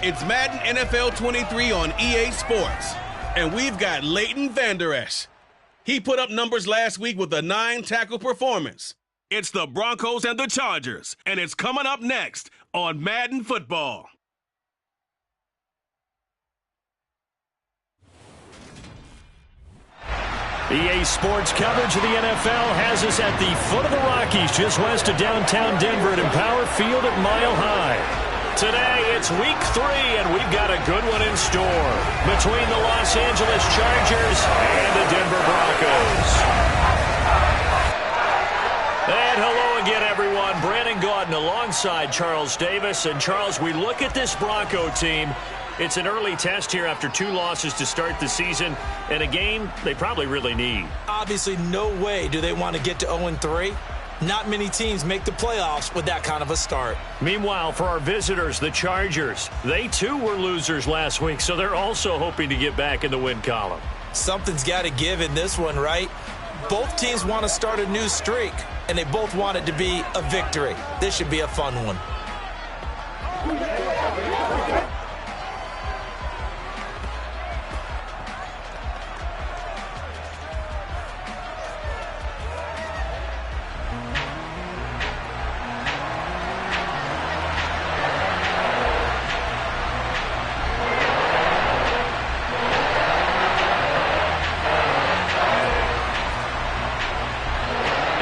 It's Madden NFL 23 on EA Sports. And we've got Leighton Vander Esch. He put up numbers last week with a 9-tackle performance. It's the Broncos and the Chargers, and it's coming up next on Madden Football. EA Sports coverage of the NFL has us at the foot of the Rockies, just west of downtown Denver at Empower Field at Mile High. Today, it's week 3, and we've got a good one in store between the Los Angeles Chargers and the Denver Broncos. And hello again, everyone. Brandon Gaudin alongside Charles Davis. And, Charles, we look at this Bronco team. It's an early test here after 2 losses to start the season, and a game they probably really need. Obviously, no way do they want to get to 0-3. Not many teams make the playoffs with that kind of a start. Meanwhile, for our visitors, the Chargers, they too were losers last week, so they're also hoping to get back in the win column. Something's got to give in this one, right? Both teams want to start a new streak, and they both want it to be a victory. This should be a fun one.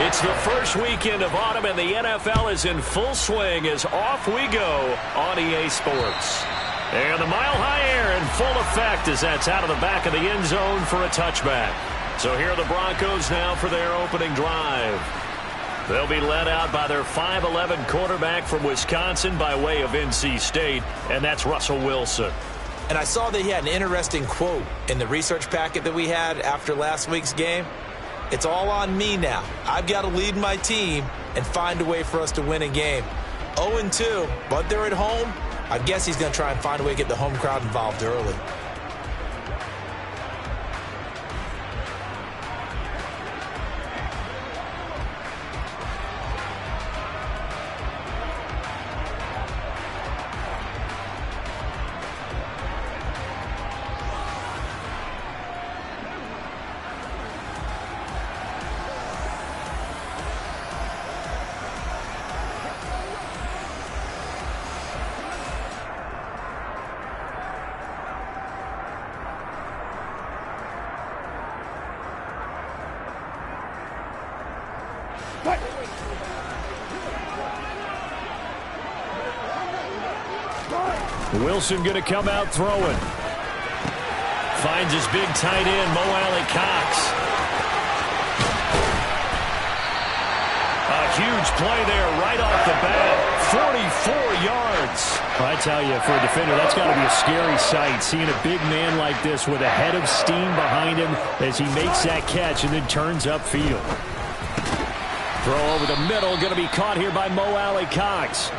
It's the first weekend of autumn, and the NFL is in full swing as off we go on EA Sports. And the mile-high air in full effect as that's out of the back of the end zone for a touchback. So here are the Broncos now for their opening drive. They'll be led out by their 5'11" quarterback from Wisconsin by way of NC State, and that's Russell Wilson. And I saw that he had an interesting quote in the research packet that we had after last week's game. It's all on me now. I've got to lead my team and find a way for us to win a game. 0-2, but they're at home. I guess he's going to try and find a way to get the home crowd involved early. Wilson going to come out throwing. Finds his big tight end, Mo Alley-Cox. A huge play there right off the bat. 44 yards. I tell you, for a defender, that's got to be a scary sight, seeing a big man like this with a head of steam behind him as he makes that catch and then turns upfield. Throw over the middle, going to be caught here by Mo Alley-Cox.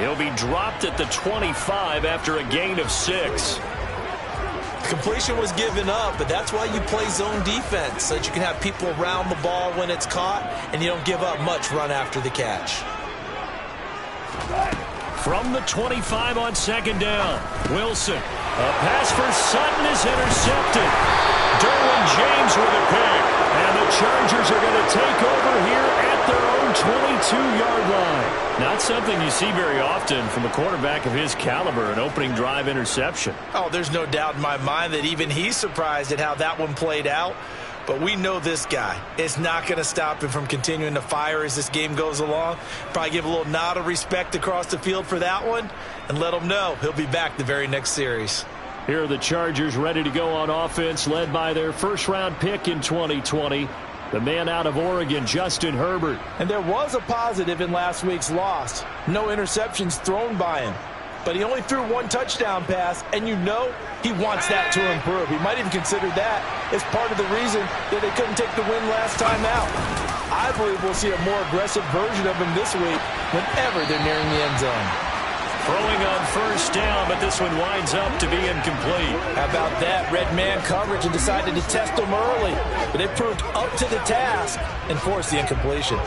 He'll be dropped at the 25 after a gain of 6. Completion was given up, but that's why you play zone defense, so that you can have people around the ball when it's caught, and you don't give up much run after the catch. From the 25 on second down, Wilson. A pass for Sutton is intercepted. Derwin James with a pick. And the Chargers are going to take over here at their own 22-yard line. Not something you see very often from a quarterback of his caliber, an opening drive interception. Oh, there's no doubt in my mind that even he's surprised at how that one played out. But we know this guy is not going to stop him from continuing to fire as this game goes along. Probably give a little nod of respect across the field for that one and let him know he'll be back the very next series. Here are the Chargers ready to go on offense, led by their first-round pick in 2020, the man out of Oregon, Justin Herbert. And there was a positive in last week's loss. No interceptions thrown by him. But he only threw 1 touchdown pass, and you know he wants that to improve. He might even consider that as part of the reason that they couldn't take the win last time out. I believe we'll see a more aggressive version of him this week whenever they're nearing the end zone. Throwing on first down, but this one winds up to be incomplete. How about that? Red man coverage and decided to test them early. But they proved up to the task and forced the incompletion.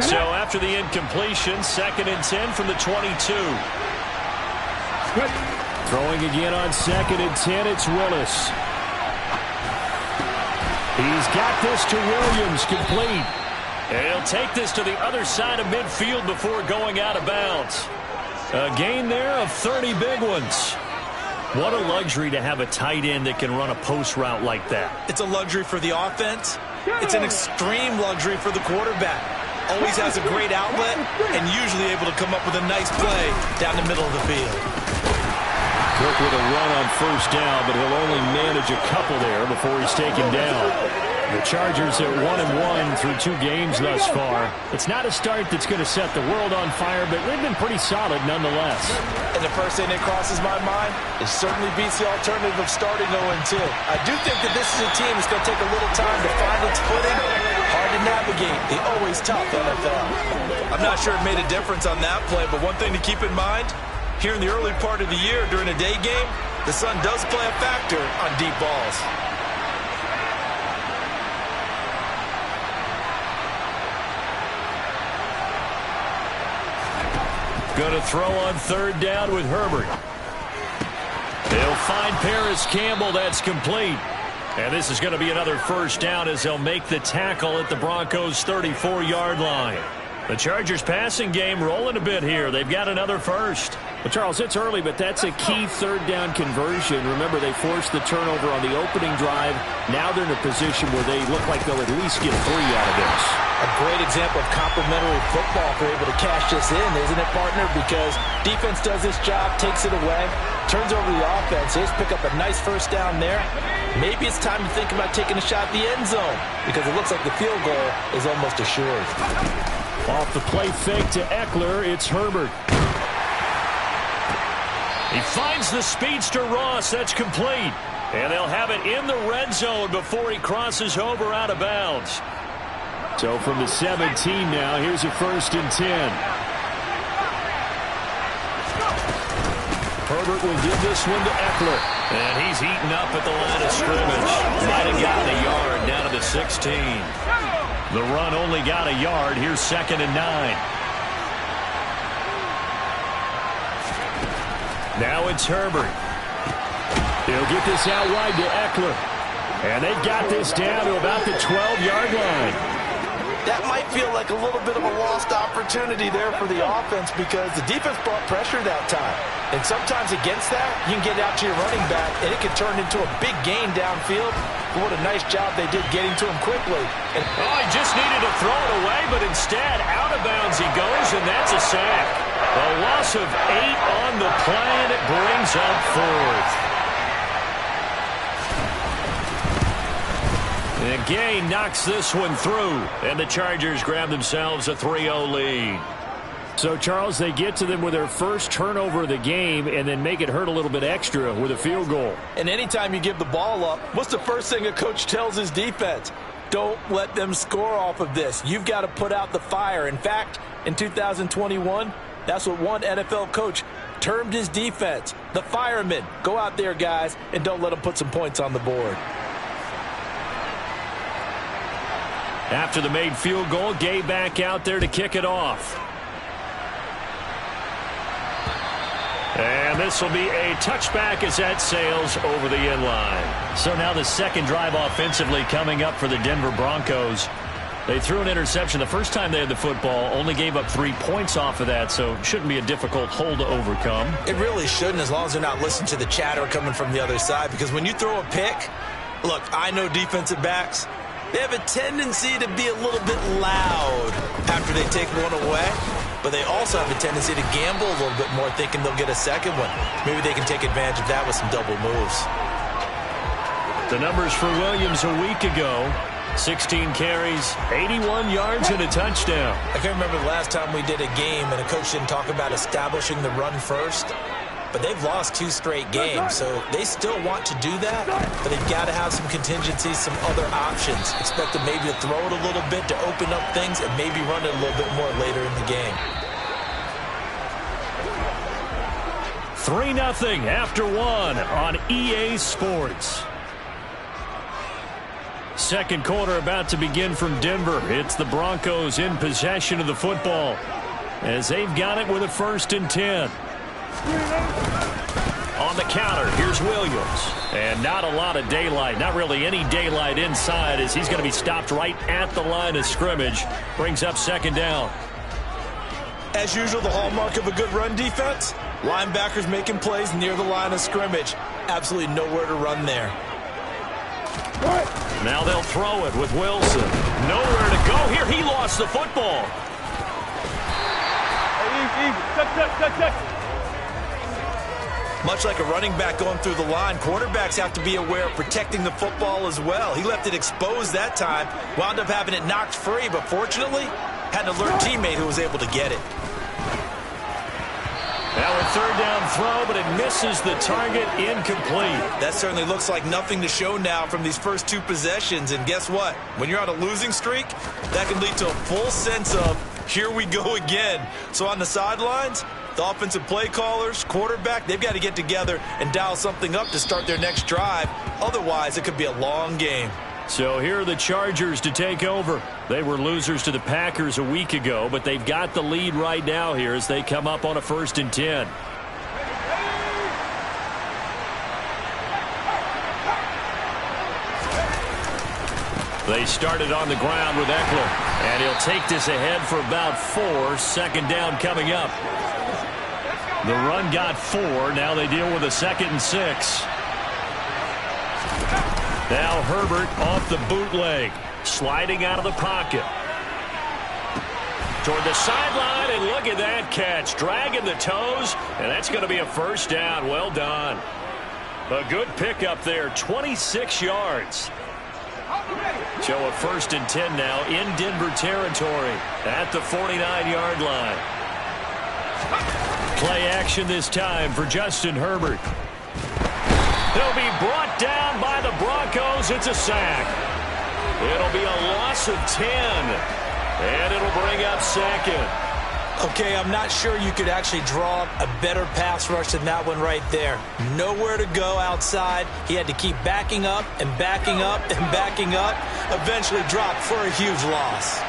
So after the incompletion, 2nd and 10 from the 22. Throwing again on 2nd and 10, it's Willis. He's got this to Williams, complete. And he'll take this to the other side of midfield before going out of bounds. A gain there of 30 big ones. What a luxury to have a tight end that can run a post route like that. It's a luxury for the offense. It's an extreme luxury for the quarterback. Always has a great outlet and usually able to come up with a nice play down the middle of the field. Cook with a run on 1st down, but he'll only manage a couple there before he's taken down. The Chargers at 1-1 through 2 games thus far. It's not a start that's going to set the world on fire, but they've been pretty solid nonetheless. And the first thing that crosses my mind, it certainly beats the alternative of starting 0-2. I do think that this is a team that's going to take a little time to find its footing. Hard to navigate the always tough NFL. I'm not sure it made a difference on that play, but one thing to keep in mind, here in the early part of the year during a day game, the sun does play a factor on deep balls. Going to throw on 3rd down with Herbert. They'll find Paris Campbell. That's complete. And this is going to be another 1st down as they'll make the tackle at the Broncos' 34-yard line. The Chargers passing game rolling a bit here. They've got another first. Well, Charles, it's early, but that's a key 3rd down conversion. Remember, they forced the turnover on the opening drive. Now they're in a position where they look like they'll at least get 3 out of this. A great example of complementary football if they're able to cash this in, isn't it, partner? Because defense does this job, takes it away, turns over the offense. They just pick up a nice 1st down there. Maybe it's time to think about taking a shot at the end zone because it looks like the field goal is almost assured. Off the play fake to Eckler, it's Herbert. He finds the speedster Ross. That's complete. And they'll have it in the red zone before he crosses over out of bounds. So from the 17 now, here's a 1st and 10. Herbert will give this one to Eckler. And he's eaten up at the line of scrimmage. Might have gotten a yard down to the 16. The run only got a yard. Here's 2nd and 9. Now it's Herbert. He'll get this out wide to Eckler. And they've got this down to about the 12-yard line. That might feel like a little bit of a lost opportunity there for the offense because the defense brought pressure that time. And sometimes against that, you can get out to your running back, and it can turn into a big gain downfield. But what a nice job they did getting to him quickly. And he just needed to throw it away, but instead, out of bounds he goes, and that's a sack. A loss of 8 on the play, and it brings up 4th. And Gay knocks this one through, and the Chargers grab themselves a 3-0 lead. So, Charles, they get to them with their first turnover of the game and then make it hurt a little bit extra with a field goal. And anytime you give the ball up, what's the first thing a coach tells his defense? Don't let them score off of this. You've got to put out the fire. In fact, in 2021, that's what one NFL coach termed his defense. The firemen. Go out there, guys, and don't let them put some points on the board. After the made field goal, Gay back out there to kick it off. And this will be a touchback as that sails over the end line. So now the second drive offensively coming up for the Denver Broncos. They threw an interception the first time they had the football, only gave up 3 points off of that, so it shouldn't be a difficult hole to overcome. It really shouldn't, as long as they're not listening to the chatter coming from the other side, because when you throw a pick, look, I know defensive backs, they have a tendency to be a little bit loud after they take one away, but they also have a tendency to gamble a little bit more, thinking they'll get a second one. Maybe they can take advantage of that with some double moves. The numbers for Williams a week ago: 16 carries, 81 yards, and a touchdown. I can't remember the last time we did a game and a coach didn't talk about establishing the run first. But they've lost 2 straight games, so they still want to do that, but they've got to have some contingencies, some other options. Expect them maybe to throw it a little bit to open up things and maybe run it a little bit more later in the game. 3-0 after 1 on EA Sports. Second quarter about to begin from Denver. It's the Broncos in possession of the football as they've got it with a 1st and 10. the counter. Here's Williams. And not a lot of daylight, not really any daylight inside, as he's going to be stopped right at the line of scrimmage. Brings up second down. As usual, the hallmark of a good run defense, linebackers making plays near the line of scrimmage. Absolutely nowhere to run there. Now they'll throw it with Wilson. Nowhere to go here. He lost the football. Much like a running back going through the line, quarterbacks have to be aware of protecting the football as well. He left it exposed that time, wound up having it knocked free, but fortunately, had an alert teammate who was able to get it. Now a third down throw, but it misses the target, incomplete. That certainly looks like nothing to show now from these first two possessions. And guess what? When you're on a losing streak, that can lead to a full sense of, here we go again. So on the sidelines, the offensive play callers, quarterback, they've got to get together and dial something up to start their next drive. Otherwise, it could be a long game. So here are the Chargers to take over. They were losers to the Packers a week ago, but they've got the lead right now here as they come up on a 1st and 10. They started on the ground with Eckler, and he'll take this ahead for about 4. Second down coming up. The run got 4. Now they deal with a 2nd and 6. Now Herbert off the bootleg, sliding out of the pocket. Toward the sideline, and look at that catch. Dragging the toes, and that's going to be a 1st down. Well done. A good pickup there, 26 yards. So a 1st and 10 now in Denver territory at the 49-yard line. Play action this time for Justin Herbert. He'll be brought down by the Broncos. It's a sack. It'll be a loss of 10. And it'll bring up 2nd. Okay, I'm not sure you could actually draw a better pass rush than that one right there. Nowhere to go outside. He had to keep backing up and backing up and backing up. Eventually dropped for a huge loss.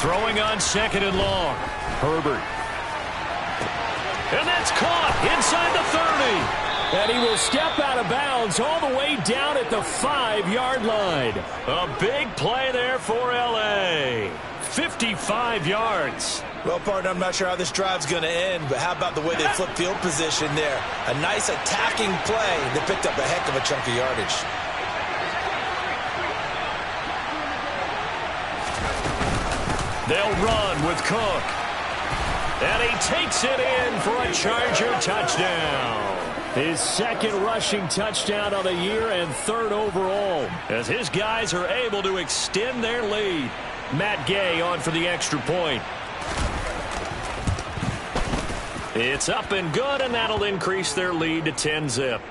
Throwing on 2nd and long. Herbert. And that's caught inside the 30. And he will step out of bounds all the way down at the 5-yard line. A big play there for L.A. 55 yards. Well, partner, I'm not sure how this drive's going to end, but how about the way they flip field position there? A nice attacking play that picked up a heck of a chunk of yardage. They'll run with Cook. And he takes it in for a Charger touchdown. His 2nd rushing touchdown of the year and 3rd overall, as his guys are able to extend their lead. Matt Gay on for the extra point. It's up and good, and that'll increase their lead to 10-zip.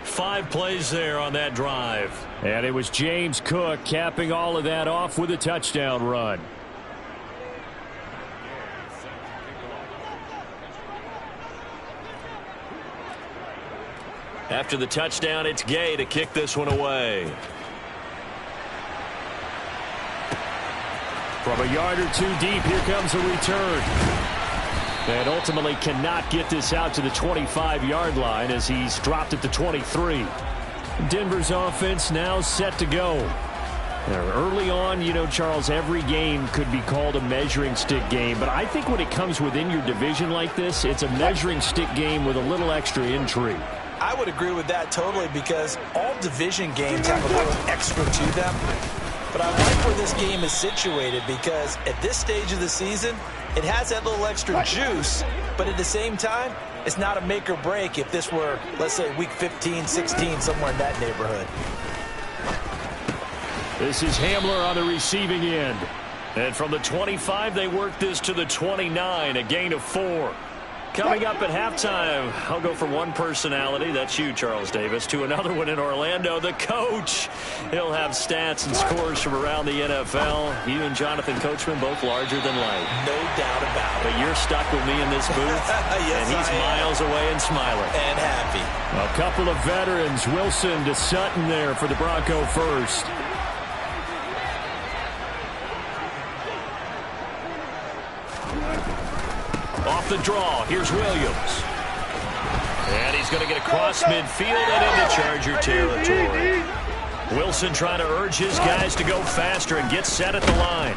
5 plays there on that drive. And it was James Cook capping all of that off with a touchdown run. After the touchdown, it's Gay to kick this one away. From a yard or 2 deep, here comes a return. And ultimately cannot get this out to the 25-yard line as he's dropped at the 23. Denver's offense now set to go. Now, early on, you know, Charles, every game could be called a measuring stick game. But I think when it comes within your division like this, it's a measuring stick game with a little extra intrigue. I would agree with that totally, because all division games have a little extra to them. But I like where this game is situated, because at this stage of the season, it has that little extra juice, but at the same time, it's not a make or break if this were, let's say, week 15, 16, somewhere in that neighborhood. This is Hamler on the receiving end. And from the 25, they work this to the 29, a gain of 4. Coming up at halftime, I'll go from one personality, that's you, Charles Davis, to another one in Orlando, the coach. He'll have stats and scores from around the NFL. You and Jonathan Coachman, both larger than life. No doubt about it. But you're stuck with me in this booth, yes, and he's miles away and smiling. And happy. A couple of veterans, Wilson to Sutton there for the Bronco first. the draw. Here's Williams. And he's going to get across midfield and into Charger territory. Wilson trying to urge his guys to go faster and get set at the line.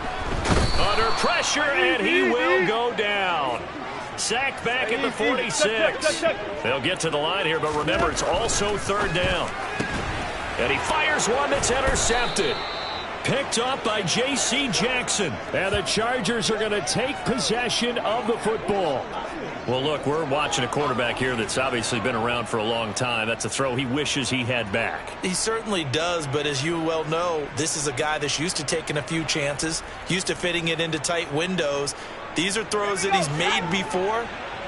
Under pressure, and he will go down. Sacked back at the 46. They'll get to the line here, but remember, it's also third down. And he fires one that's intercepted. Picked up by J.C. Jackson. And the Chargers are going to take possession of the football. Well, look, we're watching a quarterback here that's obviously been around for a long time. That's a throw he wishes he had back. He certainly does, but as you well know, this is a guy that's used to taking a few chances, used to fitting it into tight windows. These are throws that he's made before.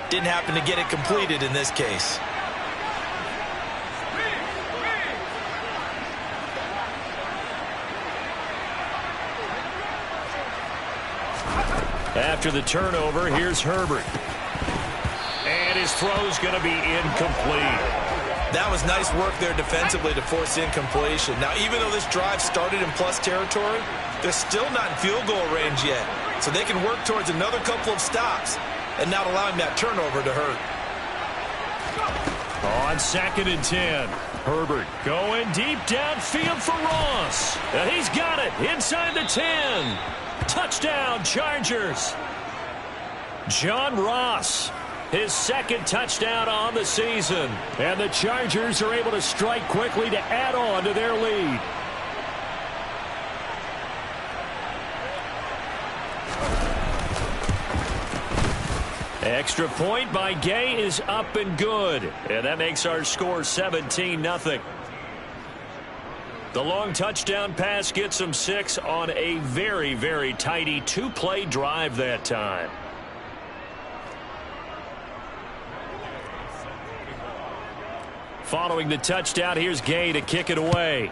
Didn't happen to get it completed in this case. After the turnover, here's Herbert. And his throw's going to be incomplete. That was nice work there defensively to force incompletion. Now, even though this drive started in plus territory, they're still not in field goal range yet. So they can work towards another couple of stops and not allowing that turnover to hurt. On 2nd and 10, Herbert going deep downfield for Ross. And he's got it inside the 10. Touchdown, Chargers. John Ross, his second touchdown on the season. And the Chargers are able to strike quickly to add on to their lead. Extra point by Gay is up and good. And that makes our score 17-0. The long touchdown pass gets them 6 on a very, very tidy 2-play drive that time. Following the touchdown, here's Gay to kick it away.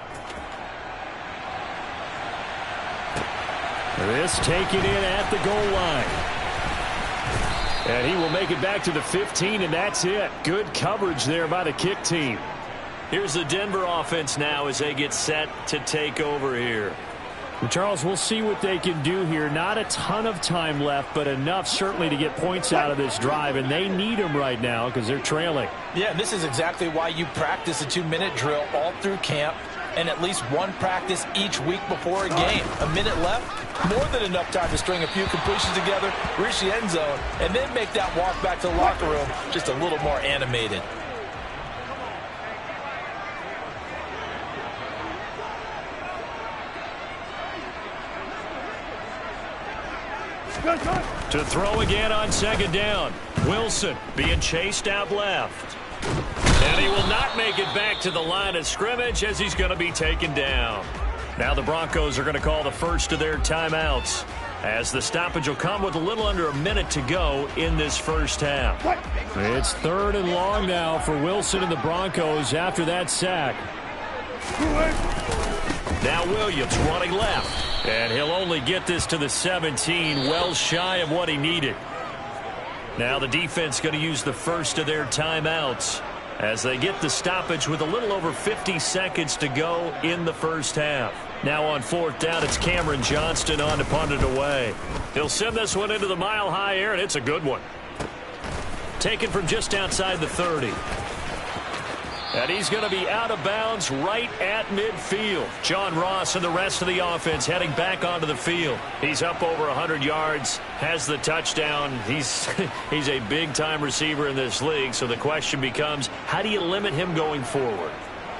This taken in at the goal line. And he will make it back to the 15, and that's it. Good coverage there by the kick team. Here's the Denver offense now as they get set to take over here. Well, Charles, we'll see what they can do here. Not a ton of time left, but enough certainly to get points out of this drive, and they need them right now because they're trailing. Yeah, and this is exactly why you practice a 2-minute drill all through camp and at least one practice each week before a game. A minute left, more than enough time to string a few completions together, reach the end zone, and then make that walk back to the locker room just a little more animated. To throw again on 2nd down. Wilson being chased out left. And he will not make it back to the line of scrimmage as he's going to be taken down. Now the Broncos are going to call the first of their timeouts as the stoppage will come with a little under a minute to go in this first half. It's 3rd and long now for Wilson and the Broncos after that sack. Now Williams running left. And he'll only get this to the 17, well shy of what he needed. Now the defense going to use the first of their timeouts as they get the stoppage with a little over 50 seconds to go in the first half. Now on 4th down, it's Cameron Johnston on to punt it away. He'll send this one into the mile-high air, and it's a good one. Taken from just outside the 30. And he's going to be out of bounds right at midfield. John Ross and the rest of the offense heading back onto the field. He's up over 100 yards, has the touchdown. He's a big-time receiver in this league, so the question becomes, how do you limit him going forward?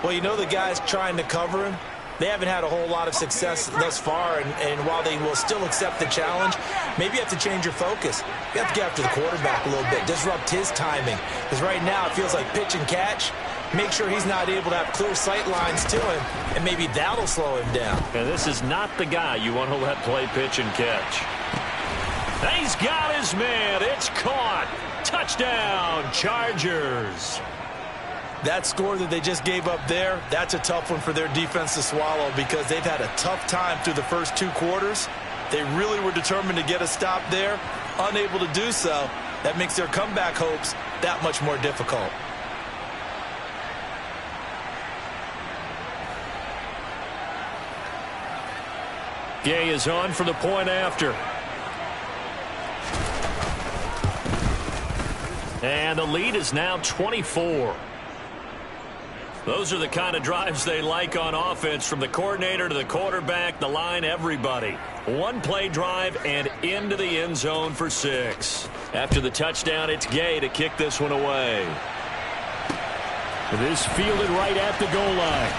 Well, you know the guys trying to cover him, they haven't had a whole lot of success thus far, and while they will still accept the challenge, maybe you have to change your focus. You have to get after the quarterback a little bit, disrupt his timing, because right now it feels like pitch and catch. Make sure he's not able to have clear sight lines to him, and maybe that'll slow him down. And this is not the guy you want to let play pitch and catch. He's got his man. It's caught. Touchdown, Chargers. That score that they just gave up there, that's a tough one for their defense to swallow because they've had a tough time through the first 2 quarters. They really were determined to get a stop there, unable to do so. That makes their comeback hopes that much more difficult. Gay is on for the point after. And the lead is now 24. Those are the kind of drives they like on offense, from the coordinator to the quarterback, the line, everybody. One-play drive and into the end zone for 6. After the touchdown, it's Gay to kick this one away. This fielded right at the goal line.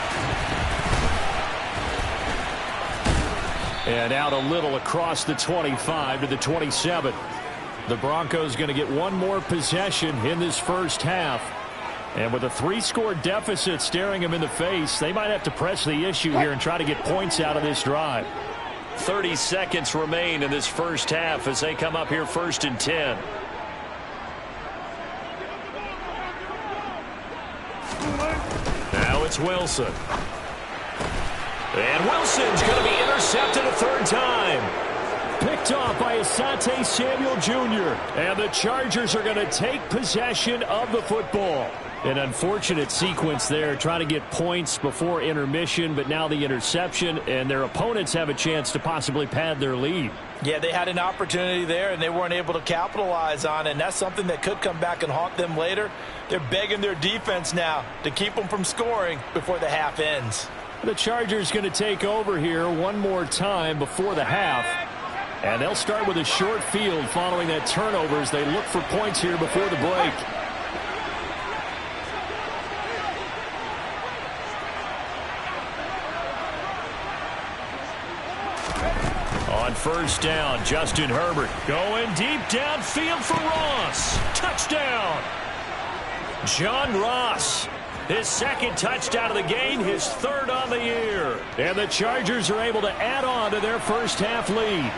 And out a little across the 25 to the 27. The Broncos going to get one more possession in this first half. And with a 3-score deficit staring them in the face, they might have to press the issue here and try to get points out of this drive. 30 seconds remain in this first half as they come up here 1st and 10. Now it's Wilson. And Wilson's going to be intercepted a 3rd time. Picked off by Asante Samuel Jr. And the Chargers are going to take possession of the football. An unfortunate sequence there, trying to get points before intermission, but now the interception, and their opponents have a chance to possibly pad their lead. Yeah, they had an opportunity there, and they weren't able to capitalize on it, and that's something that could come back and haunt them later. They're begging their defense now to keep them from scoring before the half ends. The Chargers going to take over here one more time before the half, and they'll start with a short field following that turnover as they look for points here before the break. On 1st down, Justin Herbert going deep downfield for Ross. Touchdown. John Ross, his 2nd touchdown of the game, his 3rd on the year. And the Chargers are able to add on to their first half lead.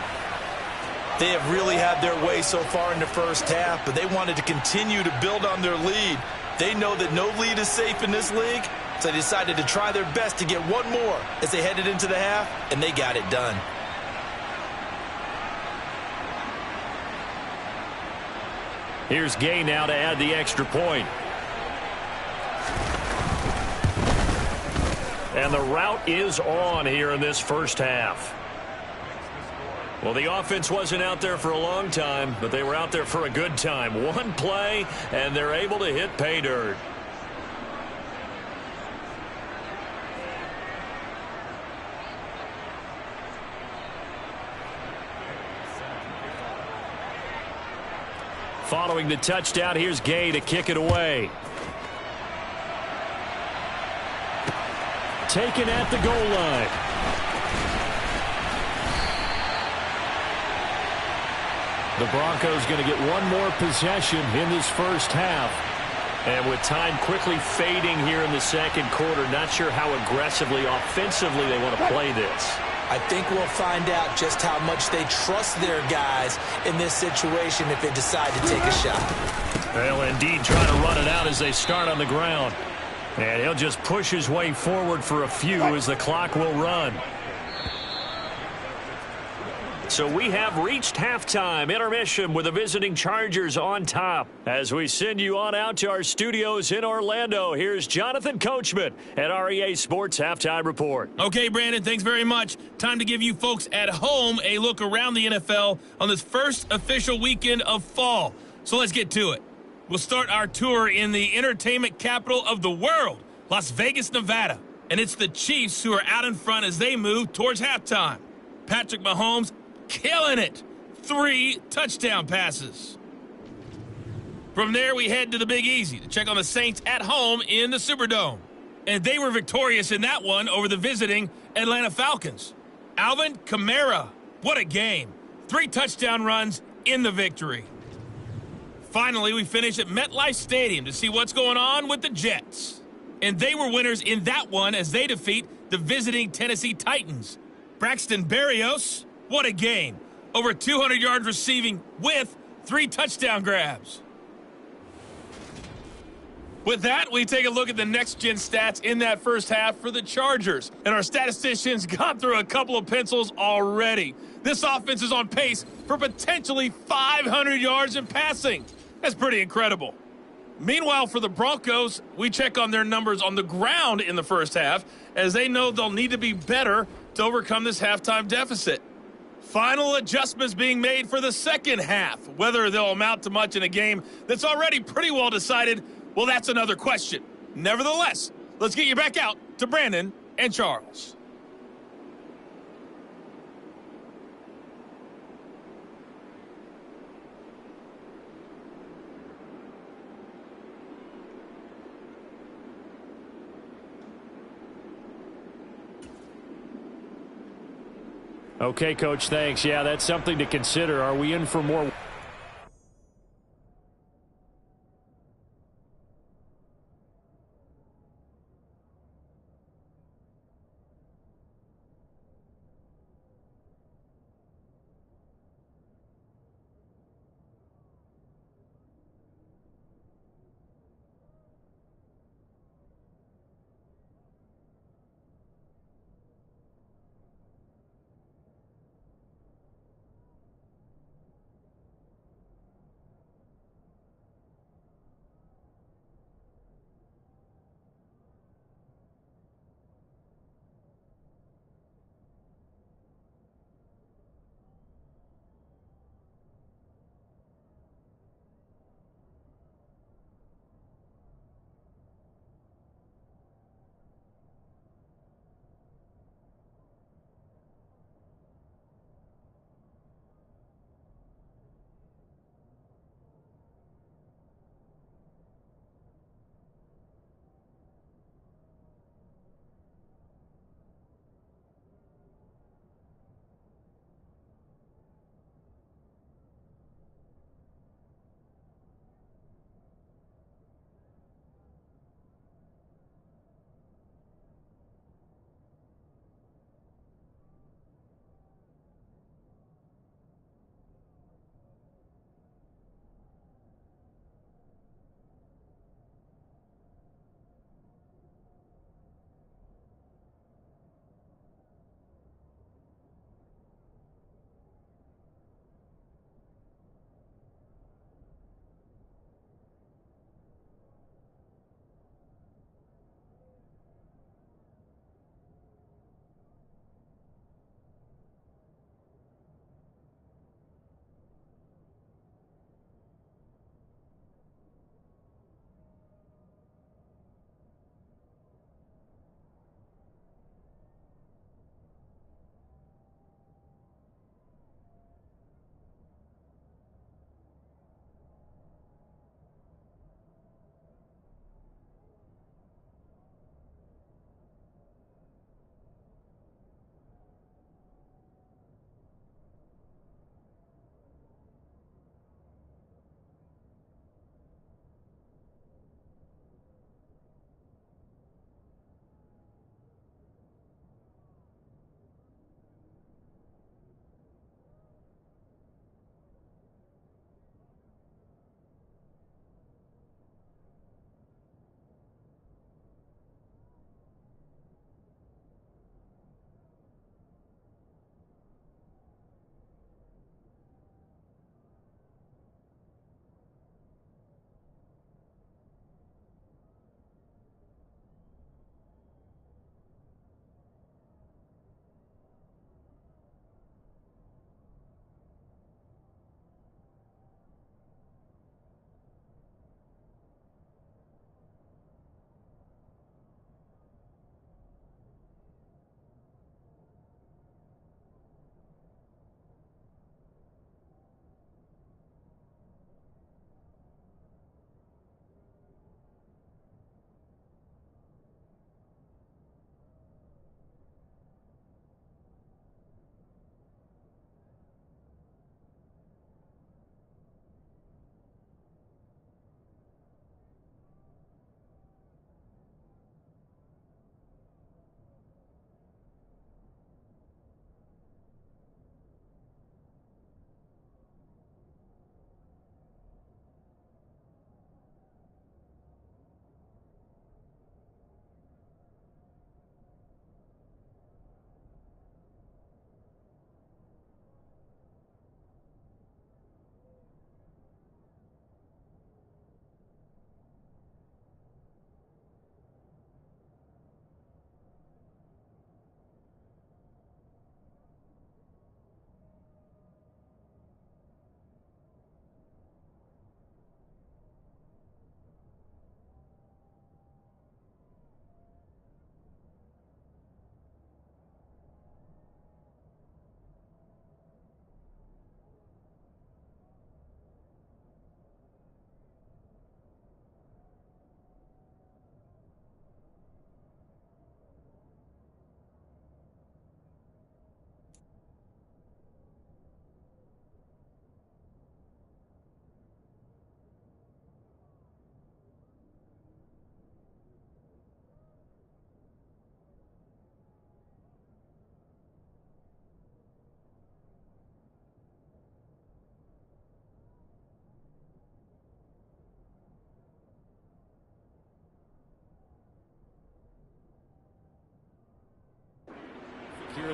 They have really had their way so far in the first half, but they wanted to continue to build on their lead. They know that no lead is safe in this league, so they decided to try their best to get one more as they headed into the half, and they got it done. Here's Gay now to add the extra point. And the route is on here in this first half. Well, the offense wasn't out there for a long time, but they were out there for a good time. One play, and they're able to hit pay dirt. Following the touchdown, here's Gay to kick it away. Taken at the goal line. The Broncos going to get one more possession in this first half. And with time quickly fading here in the 2nd quarter, not sure how aggressively, offensively they want to play this. I think we'll find out just how much they trust their guys in this situation if they decide to take a shot. They'll indeed try to run it out as they start on the ground. And he'll just push his way forward for a few as the clock will run. So we have reached halftime intermission with the visiting Chargers on top. As we send you on out to our studios in Orlando, here's Jonathan Coachman at REA Sports Halftime Report. Okay, Brandon, thanks very much. Time to give you folks at home a look around the NFL on this first official weekend of fall. So let's get to it. We'll start our tour in the entertainment capital of the world, Las Vegas, Nevada. And it's the Chiefs who are out in front as they move towards halftime. Patrick Mahomes killing it. 3 touchdown passes. From there, we head to the Big Easy to check on the Saints at home in the Superdome. And they were victorious in that one over the visiting Atlanta Falcons. Alvin Kamara, what a game. 3 touchdown runs in the victory. Finally, we finish at MetLife Stadium to see what's going on with the Jets. And they were winners in that one as they defeat the visiting Tennessee Titans. Braxton Berrios, what a game. Over 200 yards receiving with 3 touchdown grabs. With that, we take a look at the next-gen stats in that first half for the Chargers. And our statisticians got through a couple of pencils already. This offense is on pace for potentially 500 yards in passing. That's pretty incredible. Meanwhile, for the Broncos, we check on their numbers on the ground in the first half, as they know they'll need to be better to overcome this halftime deficit. Final adjustments being made for the second half. Whether they'll amount to much in a game that's already pretty well decided, well, that's another question. Nevertheless, let's get you back out to Brandon and Charles. Okay, Coach, thanks. Yeah, that's something to consider. Are we in for more?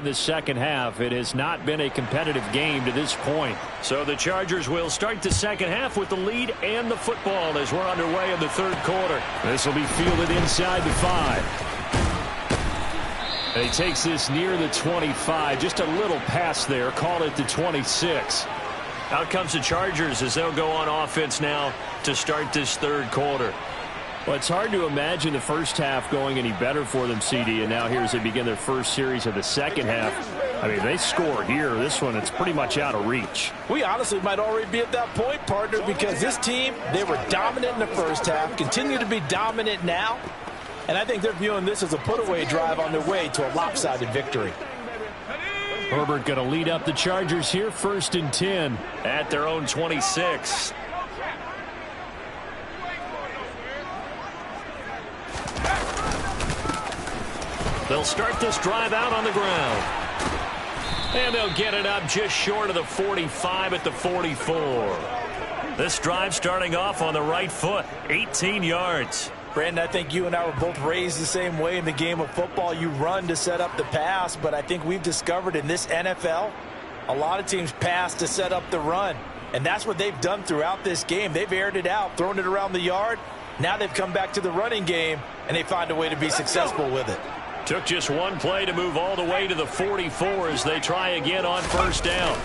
the second half. It has not been a competitive game to this point. So the Chargers will start the second half with the lead and the football as we're underway in the third quarter. This will be fielded inside the 5. And he takes this near the 25. Just a little pass there. Call it the 26. Out comes the Chargers as they'll go on offense now to start this third quarter. Well, it's hard to imagine the first half going any better for them, CD. And now here as they begin their first series of the second half. I mean, they score here. This one, it's pretty much out of reach. We honestly might already be at that point, partner, because this team, they were dominant in the first half, continue to be dominant now. And I think they're viewing this as a put-away drive on their way to a lopsided victory. Herbert going to lead up the Chargers here, 1st and 10 at their own 26. They'll start this drive out on the ground. And they'll get it up just short of the 45 at the 44. This drive starting off on the right foot, 18 yards. Brandon, I think you and I were both raised the same way in the game of football. You run to set up the pass, but I think we've discovered in this NFL, a lot of teams pass to set up the run. And that's what they've done throughout this game. They've aired it out, thrown it around the yard. Now they've come back to the running game, and they find a way to be successful with it. Took just one play to move all the way to the 44 as they try again on first down.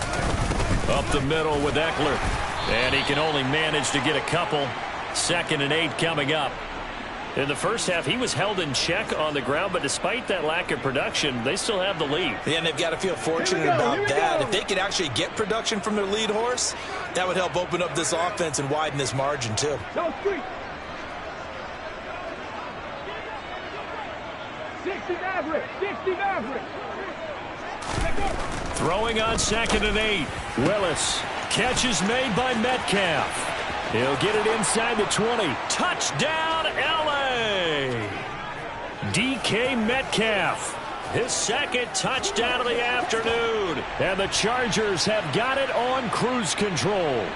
Up the middle with Eckler. And he can only manage to get a couple. 2nd and 8 coming up. In the first half, he was held in check on the ground, but despite that lack of production, they still have the lead. Yeah, and they've got to feel fortunate about that. If they could actually get production from their lead horse, that would help open up this offense and widen this margin, too. 60 average. Throwing on 2nd and 8. Willis. Catch is made by Metcalf. He'll get it inside the 20. Touchdown, L.A. DK Metcalf. His 2nd touchdown of the afternoon. And the Chargers have got it on cruise control.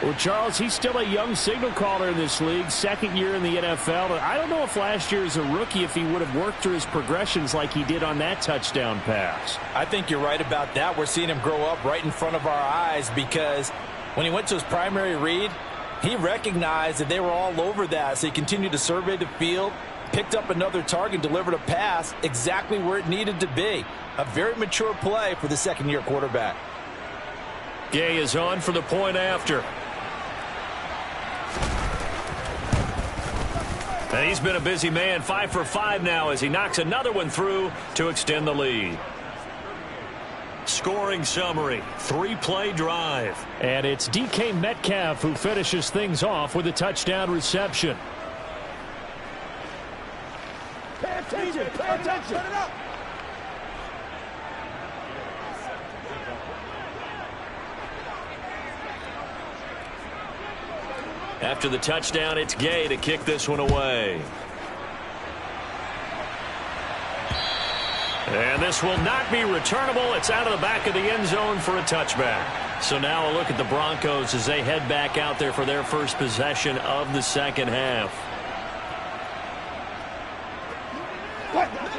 Well, Charles, he's still a young signal caller in this league, 2nd year in the NFL. I don't know if last year as a rookie, if he would have worked through his progressions like he did on that touchdown pass. I think you're right about that. We're seeing him grow up right in front of our eyes because when he went to his primary read, he recognized that they were all over that. So he continued to survey the field, picked up another target, delivered a pass exactly where it needed to be. A very mature play for the 2nd-year quarterback. Gay is on for the point after. And he's been a busy man, 5 for 5 now as he knocks another one through to extend the lead. Scoring summary, 3-play drive. And it's DK Metcalf who finishes things off with a touchdown reception. Pay attention. Turn it up. After the touchdown, it's Gay to kick this one away. And this will not be returnable. It's out of the back of the end zone for a touchback. So now a look at the Broncos as they head back out there for their first possession of the second half.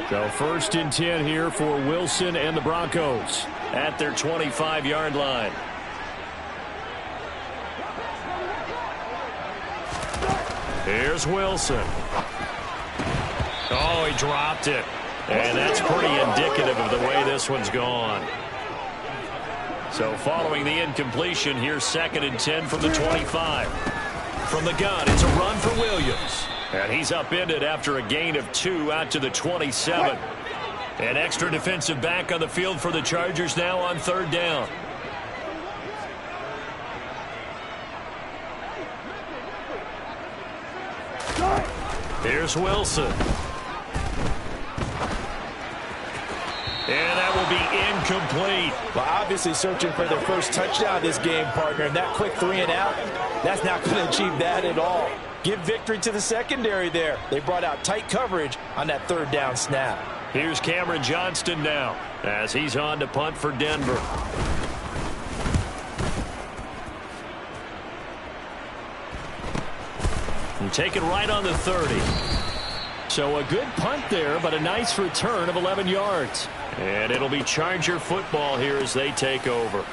So 1st and 10 here for Wilson and the Broncos at their 25-yard line. Here's Wilson. Oh, he dropped it. And that's pretty indicative of the way this one's gone. So following the incompletion, here's 2nd and 10 from the 25. From the gun, it's a run for Williams. And he's upended after a gain of 2 out to the 27. An extra defensive back on the field for the Chargers now on 3rd down. Here's Wilson. And that will be incomplete. Well, obviously searching for their first touchdown this game, partner. And that quick 3 and out, that's not going to achieve that at all. Give victory to the secondary there. They brought out tight coverage on that 3rd down snap. Here's Cameron Johnston now as he's on to punt for Denver. And take it right on the 30. So a good punt there, but a nice return of 11 yards. And it'll be Charger football here as they take over.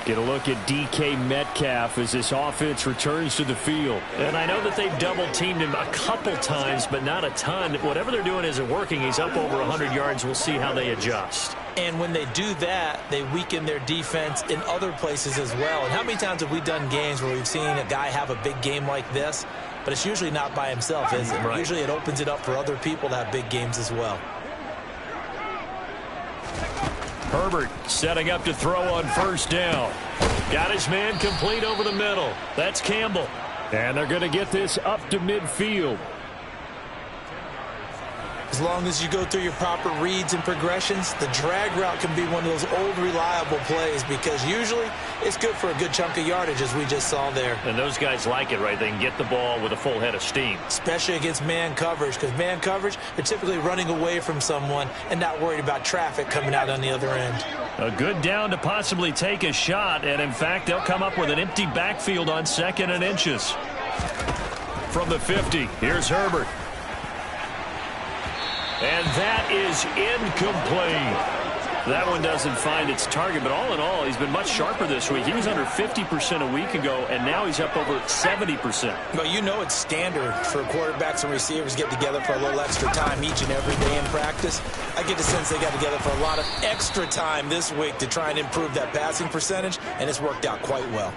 Get a look at DK Metcalf as this offense returns to the field. And I know that they've double-teamed him a couple times, but not a ton. Whatever they're doing isn't working. He's up over 100 yards. We'll see how they adjust. And when they do that, they weaken their defense in other places as well. And how many times have we done games where we've seen a guy have a big game like this, but it's usually not by himself, is it? Right. Usually it opens it up for other people to have big games as well. Herbert setting up to throw on first down. Got his man complete over the middle. That's Campbell. And they're going to get this up to midfield. As long as you go through your proper reads and progressions, the drag route can be one of those old reliable plays because usually it's good for a good chunk of yardage as we just saw there. And those guys like it, right? They can get the ball with a full head of steam. Especially against man coverage, because man coverage, they're typically running away from someone and not worried about traffic coming out on the other end. A good down to possibly take a shot, and in fact, they'll come up with an empty backfield on 2nd and inches. From the 50, here's Herbert. And that is incomplete. That one doesn't find its target, but all in all, he's been much sharper this week. He was under 50% a week ago, and now he's up over 70%. Well, you know it's standard for quarterbacks and receivers get together for a little extra time each and every day in practice. I get the sense they got together for a lot of extra time this week to try and improve that passing percentage, and it's worked out quite well.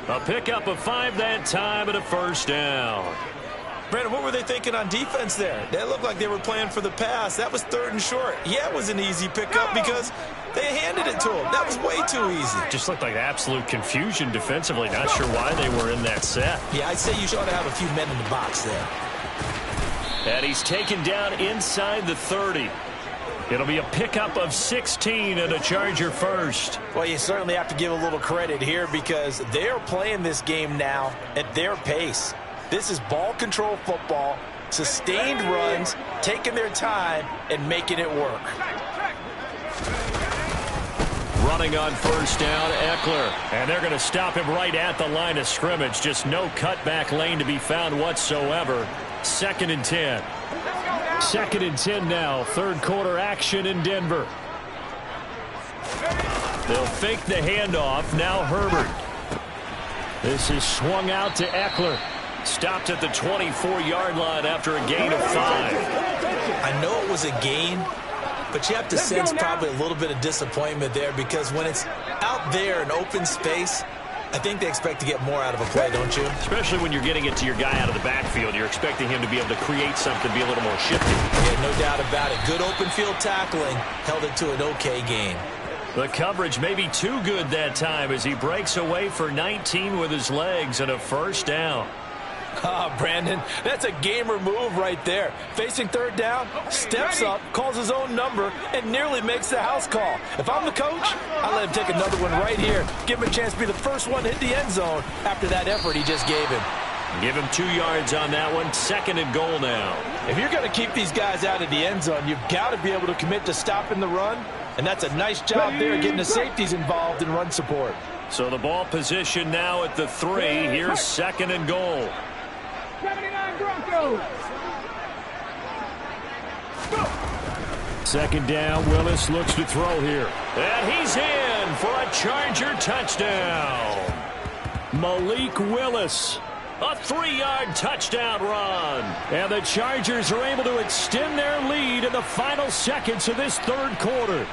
A pickup of 5 that time and a first down. Brandon, what were they thinking on defense there? They looked like they were playing for the pass. That was 3rd and short. Yeah, it was an easy pickup because they handed it to him. That was way too easy. Just looked like absolute confusion defensively. Not sure why they were in that set. Yeah, I'd say you should have a few men in the box there. And he's taken down inside the 30. It'll be a pickup of 16 and a Charger first. Well, you certainly have to give a little credit here because they're playing this game now at their pace. This is ball control football, sustained runs, taking their time, and making it work. Running on first down, Eckler. And they're going to stop him right at the line of scrimmage. Just no cutback lane to be found whatsoever. 2nd and 10. 2nd and 10 now. 3rd quarter action in Denver. They'll fake the handoff. Now Herbert. This is swung out to Eckler. Stopped at the 24-yard line after a gain of 5. I know it was a gain, but you have to sense probably a little bit of disappointment there because when it's out there in open space, I think they expect to get more out of a play, don't you? Especially when you're getting it to your guy out of the backfield. You're expecting him to be able to create something, be a little more shifty. Yeah, no doubt about it. Good open field tackling held it to an okay gain. The coverage may be too good that time as he breaks away for 19 with his legs and a first down. Ah, Brandon, that's a gamer move right there. Facing 3rd down, steps up, calls his own number, and nearly makes the house call. If I'm the coach, I let him take another one right here. Give him a chance to be the first one to hit the end zone after that effort he just gave him. Give him 2 yards on that one. 2nd and goal now. If you're going to keep these guys out of the end zone, you've got to be able to commit to stopping the run, and that's a nice job there getting the safeties involved in run support. So the ball position now at the 3. Here's 2nd and goal. 79 Broncos. 2nd down. Willis looks to throw here. And he's in for a Charger touchdown. Malik Willis. A 3-yard touchdown run. And the Chargers are able to extend their lead in the final seconds of this 3rd quarter.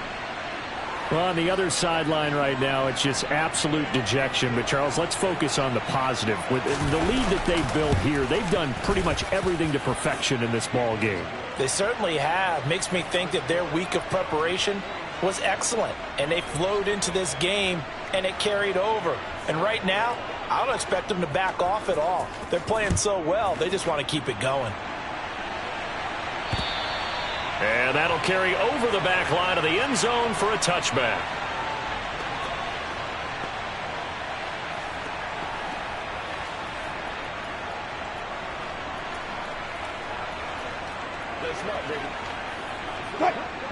Well, on the other sideline right now, it's just absolute dejection. But, Charles, let's focus on the positive. With the lead that they built here, they've done pretty much everything to perfection in this ball game. They certainly have. Makes me think that their week of preparation was excellent. And they flowed into this game, and it carried over. And right now, I don't expect them to back off at all. They're playing so well, they just want to keep it going. And that'll carry over the back line of the end zone for a touchback.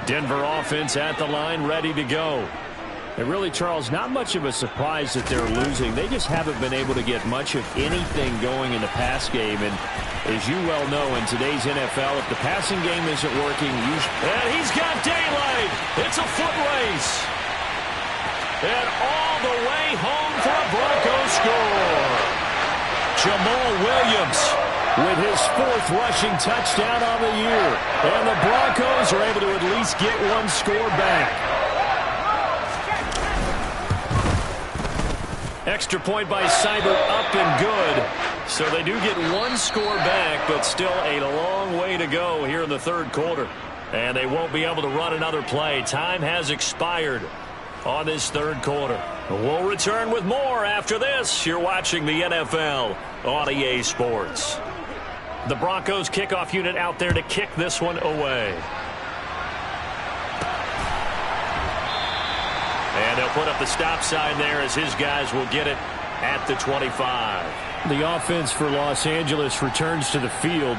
Denver offense at the line, ready to go. And really, Charles, not much of a surprise that they're losing. They just haven't been able to get much of anything going in the pass game. And as you well know, in today's NFL, if the passing game isn't working, and he's got daylight. It's a foot race. And all the way home for a Broncos score. Jamal Williams with his 4th rushing touchdown on the year. And the Broncos are able to at least get one score back. Extra point by Seibert, up and good. So they do get one score back, but still a long way to go here in the 3rd quarter. And they won't be able to run another play. Time has expired on this 3rd quarter. We'll return with more after this. You're watching the NFL on EA Sports. The Broncos kickoff unit out there to kick this one away. And they'll put up the stop sign there as his guys will get it at the 25. The offense for Los Angeles returns to the field.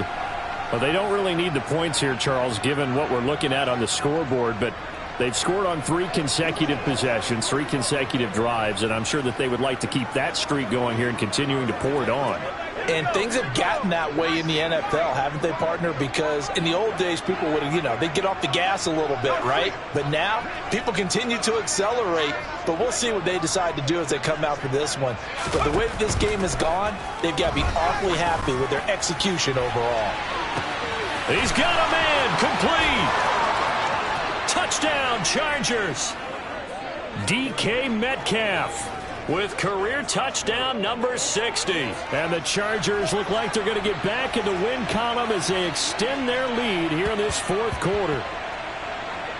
Well, they don't really need the points here, Charles, given what we're looking at on the scoreboard, but they've scored on 3 consecutive possessions, 3 consecutive drives, and I'm sure that they would like to keep that streak going here and continuing to pour it on. And things have gotten that way in the NFL, haven't they, partner? Because in the old days, people would, they'd get off the gas a little bit, right? But now, people continue to accelerate. But we'll see what they decide to do as they come out for this one. But the way that this game has gone, they've got to be awfully happy with their execution overall. He's got a man, complete. Touchdown, Chargers. DK Metcalf with career touchdown number 60. And the Chargers look like they're going to get back in the win column as they extend their lead here in this 4th quarter.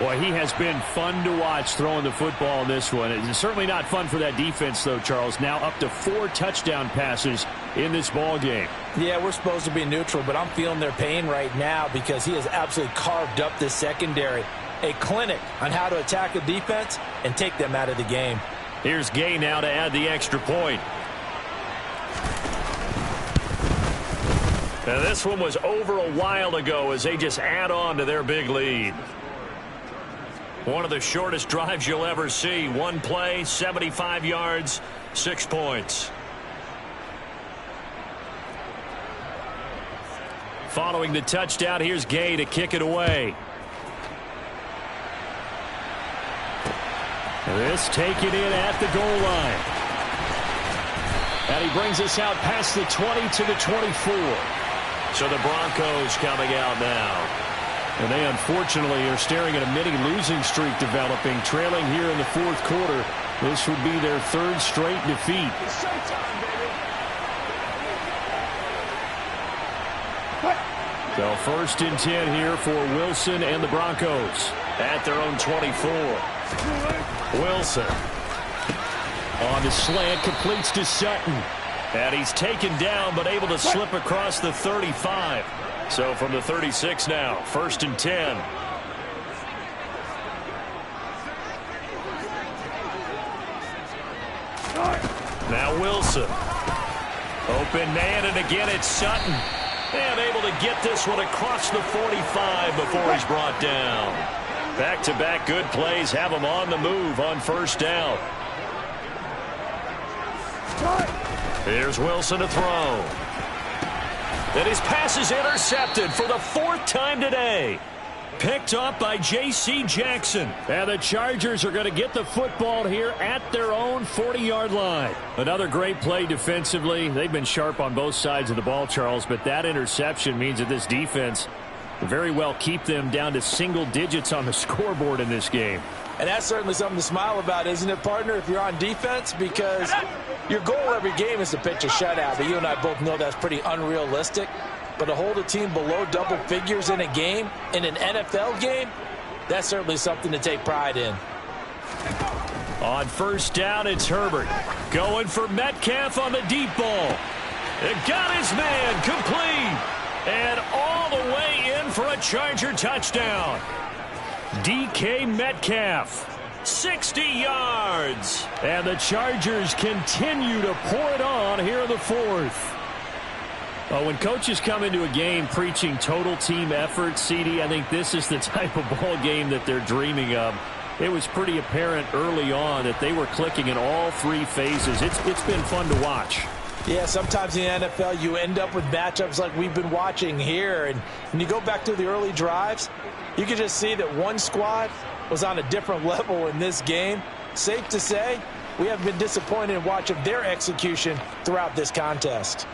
Boy, he has been fun to watch throwing the football in this one. It's certainly not fun for that defense, though, Charles. Now up to 4 touchdown passes in this ball game. Yeah, we're supposed to be neutral, but I'm feeling their pain right now because he has absolutely carved up this secondary. A clinic on how to attack a defense and take them out of the game. Here's Gay now to add the extra point. Now this one was over a while ago as they just add on to their big lead. One of the shortest drives you'll ever see. One play, 75 yards, 6 points. Following the touchdown, here's Gay to kick it away. This taken in at the goal line. And he brings us out past the 20 to the 24. So the Broncos coming out now. And they unfortunately are staring at a mini losing streak developing, trailing here in the 4th quarter. This would be their 3rd straight defeat. So 1st and 10 here for Wilson and the Broncos at their own 24. Wilson on the slant, completes to Sutton. And he's taken down but able to slip across the 35. So from the 36 now, 1st and 10. Now Wilson. Open man, and again it's Sutton. And able to get this one across the 45 before he's brought down. Back-to-back good plays have him on the move on 1st down. Here's Wilson to throw. And his pass is intercepted for the 4th time today. Picked up by J.C. Jackson. And the Chargers are going to get the football here at their own 40-yard line. Another great play defensively. They've been sharp on both sides of the ball, Charles, but that interception means that this defense very well keep them down to single digits on the scoreboard in this game. And that's certainly something to smile about, isn't it, partner, if you're on defense? Because your goal every game is to pitch a shutout, but you and I both know that's pretty unrealistic. But to hold a team below double figures in a game, in an NFL game, that's certainly something to take pride in. On 1st down, it's Herbert. Going for Metcalf on the deep ball. It got his man complete. And all the way in for a Charger touchdown. DK Metcalf, 60 yards. And the Chargers continue to pour it on here in the 4th. When coaches come into a game preaching total team effort, CD, I think this is the type of ball game that they're dreaming of. It was pretty apparent early on that they were clicking in all three phases. It's been fun to watch. Yeah, sometimes in the NFL you end up with matchups like we've been watching here. And when you go back to the early drives, you can just see that one squad was on a different level in this game. Safe to say, we haven't been disappointed in watching their execution throughout this contest.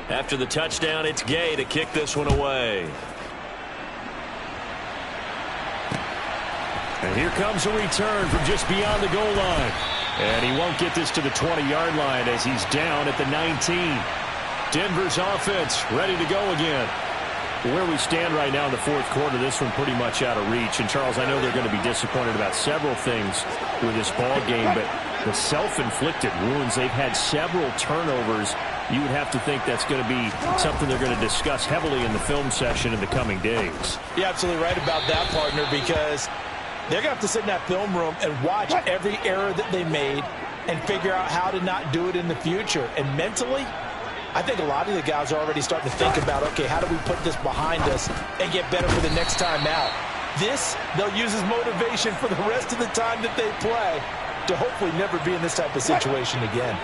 After the touchdown, it's Gay to kick this one away. And here comes a return from just beyond the goal line. And he won't get this to the 20-yard line as he's down at the 19. Denver's offense ready to go again. Where we stand right now in the fourth quarter, this one pretty much out of reach. And, Charles, I know they're going to be disappointed about several things with this ball game, but the self-inflicted wounds, they've had several turnovers. You would have to think that's going to be something they're going to discuss heavily in the film session in the coming days. You're absolutely right about that, partner, because they're going to have to sit in that film room and watch every error that they made and figure out how to not do it in the future. And mentally, I think a lot of the guys are already starting to think about, okay, how do we put this behind us and get better for the next time out? This, they'll use as motivation for the rest of the time that they play to hopefully never be in this type of situation again.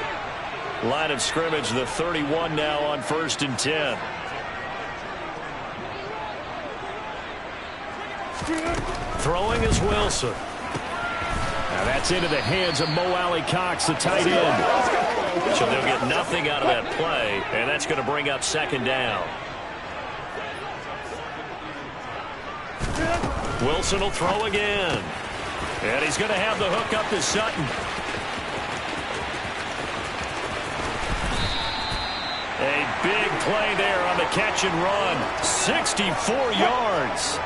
Line of scrimmage, the 31 now on 1st and 10. Throwing is Wilson. Now that's into the hands of Mo Alley-Cox, the tight end. So they'll get nothing out of that play, and that's going to bring up 2nd down. Wilson will throw again. And he's going to have the hook up to Sutton. A big play there on the catch and run. 64 yards.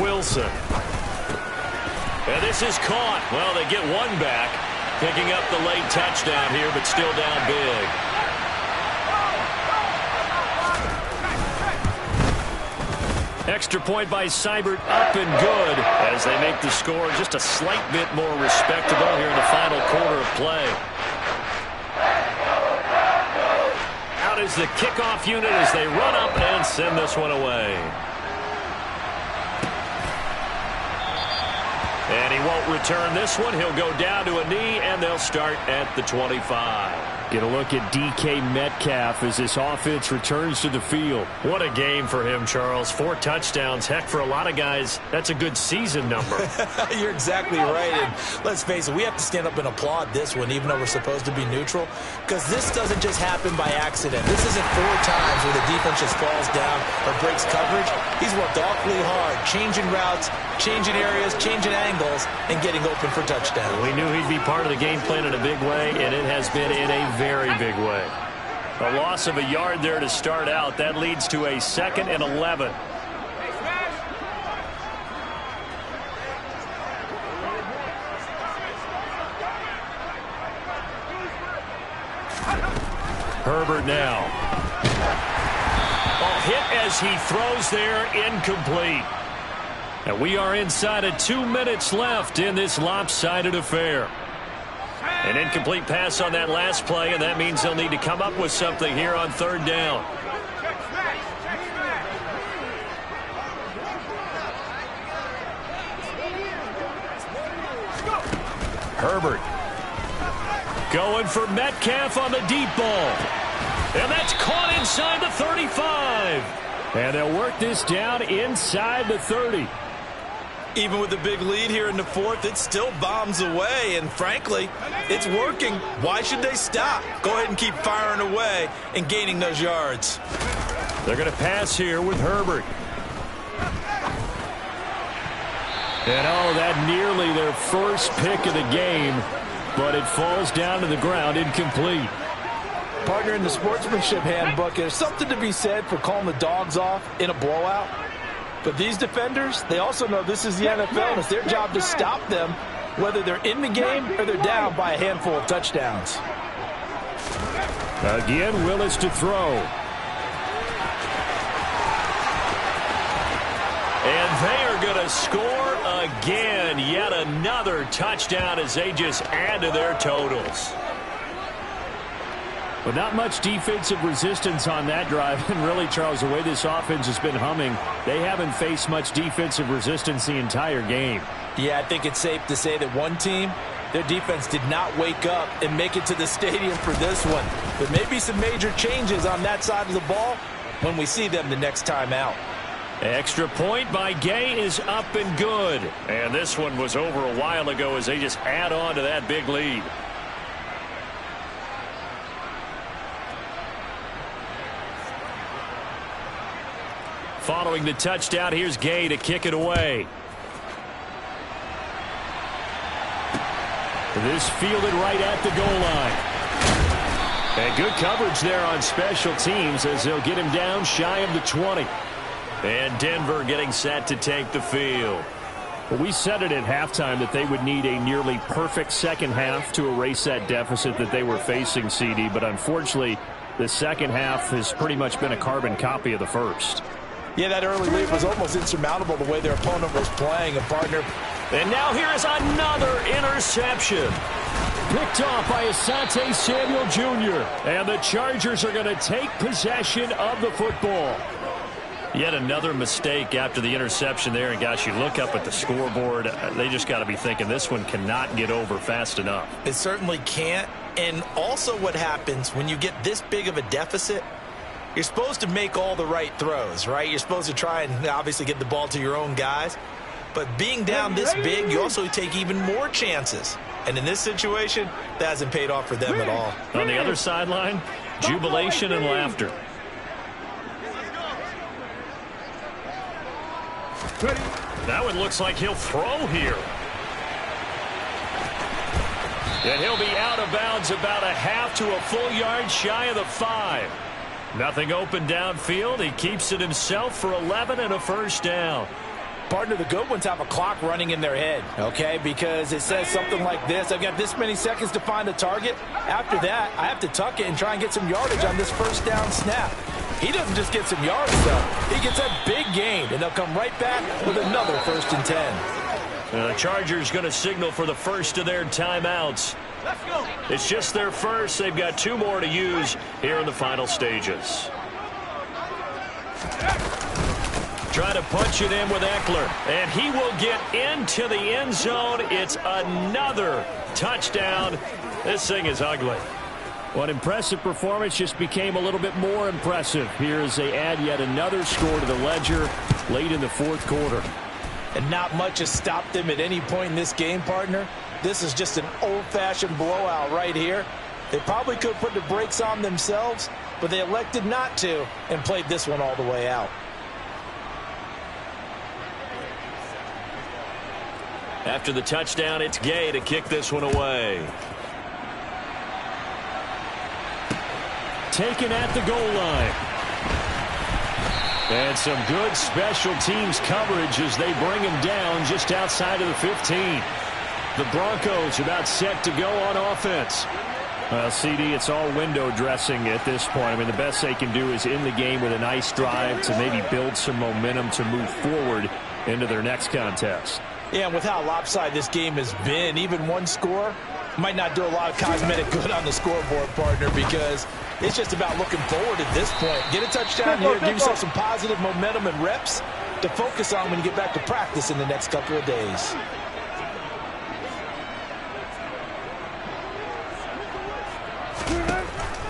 Wilson. And this is caught. Well, they get one back. Picking up the late touchdown here, but still down big. Extra point by Seibert, up and good as they make the score just a slight bit more respectable here in the final quarter of play. Out is the kickoff unit as they run up and send this one away. And he won't return this one. He'll go down to a knee, and they'll start at the 25. Get a look at DK Metcalf as this offense returns to the field. What a game for him, Charles. 4 touchdowns. Heck, for a lot of guys, that's a good season number. You're exactly right. And let's face it, we have to stand up and applaud this one, even though we're supposed to be neutral, because this doesn't just happen by accident. This isn't 4 times where the defense just falls down or breaks coverage. He's worked awfully hard, changing routes, changing areas, changing angles, and getting open for touchdowns. We knew he'd be part of the game plan in a big way, and it has been in a very big way. A loss of a yard there to start out. That leads to a 2nd and 11. Herbert now. A hit as he throws there, incomplete. And we are inside of 2 minutes left in this lopsided affair. An incomplete pass on that last play, and that means they'll need to come up with something here on 3rd down. Herbert going for Metcalf on the deep ball. And that's caught inside the 35. And they'll work this down inside the 30. Even with the big lead here in the 4th, it still bombs away, and frankly, it's working. Why should they stop? Go ahead and keep firing away and gaining those yards. They're going to pass here with Herbert. And that nearly their first pick of the game, but it falls down to the ground incomplete. Partner, in the sportsmanship handbook, there's something to be said for calling the dogs off in a blowout. But these defenders, they also know this is the NFL, and it's their job to stop them, whether they're in the game or they're down by a handful of touchdowns. Again, Willis to throw. to score again. Yet another touchdown as they just add to their totals. But not much defensive resistance on that drive. And really, Charles, the way this offense has been humming, they haven't faced much defensive resistance the entire game. Yeah, I think it's safe to say that one team, their defense did not wake up and make it to the stadium for this one. There may be some major changes on that side of the ball when we see them the next time out. Extra point by Gay is up and good. And this one was over a while ago as they just add on to that big lead. Following the touchdown, here's Gay to kick it away. This fielded right at the goal line. And good coverage there on special teams as they'll get him down shy of the 20. And Denver getting set to take the field. Well, we said it at halftime that they would need a nearly perfect second half to erase that deficit that they were facing, CD. But unfortunately, the second half has pretty much been a carbon copy of the first. Yeah, that early lead was almost insurmountable the way their opponent was playing, and partner. And now here is another interception. Picked off by Asante Samuel Jr. And the Chargers are going to take possession of the football. Yet another mistake after the interception there. And, gosh, you look up at the scoreboard. They just got to be thinking this one cannot get over fast enough. It certainly can't. And also what happens when you get this big of a deficit, you're supposed to make all the right throws, right? You're supposed to try and obviously get the ball to your own guys. But being down this big, you also take even more chances. And in this situation, that hasn't paid off for them at all. On the other sideline, jubilation and laughter. That one looks like he'll throw here. And he'll be out of bounds about a half to a full yard shy of the 5. Nothing open downfield. He keeps it himself for 11 and a first down. Partner, the good ones have a clock running in their head, okay? Because it says something like this. I've got this many seconds to find a target. After that, I have to tuck it and try and get some yardage on this first down snap. He doesn't just get some yards, though. He gets a big gain, and they'll come right back with another 1st and 10. The Chargers going to signal for the first of their timeouts. Let's go. It's just their first. They've got 2 more to use here in the final stages. Try to punch it in with Eckler, and he will get into the end zone. It's another touchdown. This thing is ugly. What impressive performance just became a little bit more impressive here as they add yet another score to the ledger late in the 4th quarter. And not much has stopped them at any point in this game, partner. This is just an old-fashioned blowout right here. They probably could put the brakes on themselves, but they elected not to and played this one all the way out. After the touchdown, it's Gay to kick this one away. Taken at the goal line. And some good special teams coverage as they bring him down just outside of the 15. The Broncos about set to go on offense. Well, CD, it's all window dressing at this point. I mean, the best they can do is end the game with a nice drive to maybe build some momentum to move forward into their next contest. Yeah, and with how lopsided this game has been, even one score might not do a lot of cosmetic good on the scoreboard, partner, because it's just about looking forward at this point. Get a touchdown here, give yourself some positive momentum and reps to focus on when you get back to practice in the next couple of days.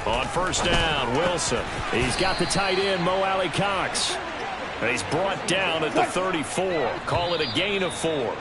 On first down, Wilson. He's got the tight end, Mo Alley Cox. And he's brought down at the 34. Call it a gain of 4.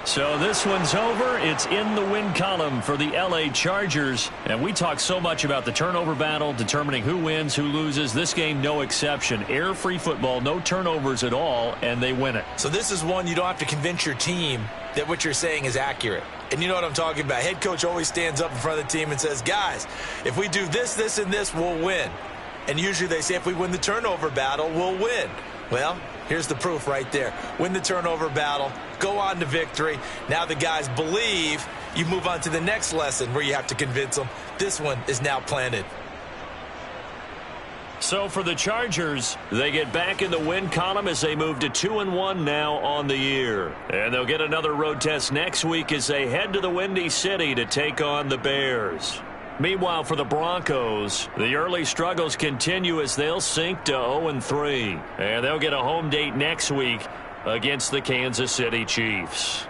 So this one's over. It's in the win column for the LA Chargers. And we talk so much about the turnover battle, determining who wins, who loses. This game, no exception. Air-free football, no turnovers at all, and they win it. So this is one you don't have to convince your team that what you're saying is accurate. And you know what I'm talking about. Head coach always stands up in front of the team and says, guys, if we do this, this, and this, we'll win. And usually they say if we win the turnover battle, we'll win. Well, here's the proof right there. Win the turnover battle, go on to victory. Now the guys believe. You move on to the next lesson where you have to convince them. This one is now planted. So for the Chargers, they get back in the win column as they move to 2-1 now on the year. And they'll get another road test next week as they head to the Windy City to take on the Bears. Meanwhile, for the Broncos, the early struggles continue as they'll sink to 0-3. And they'll get a home date next week against the Kansas City Chiefs.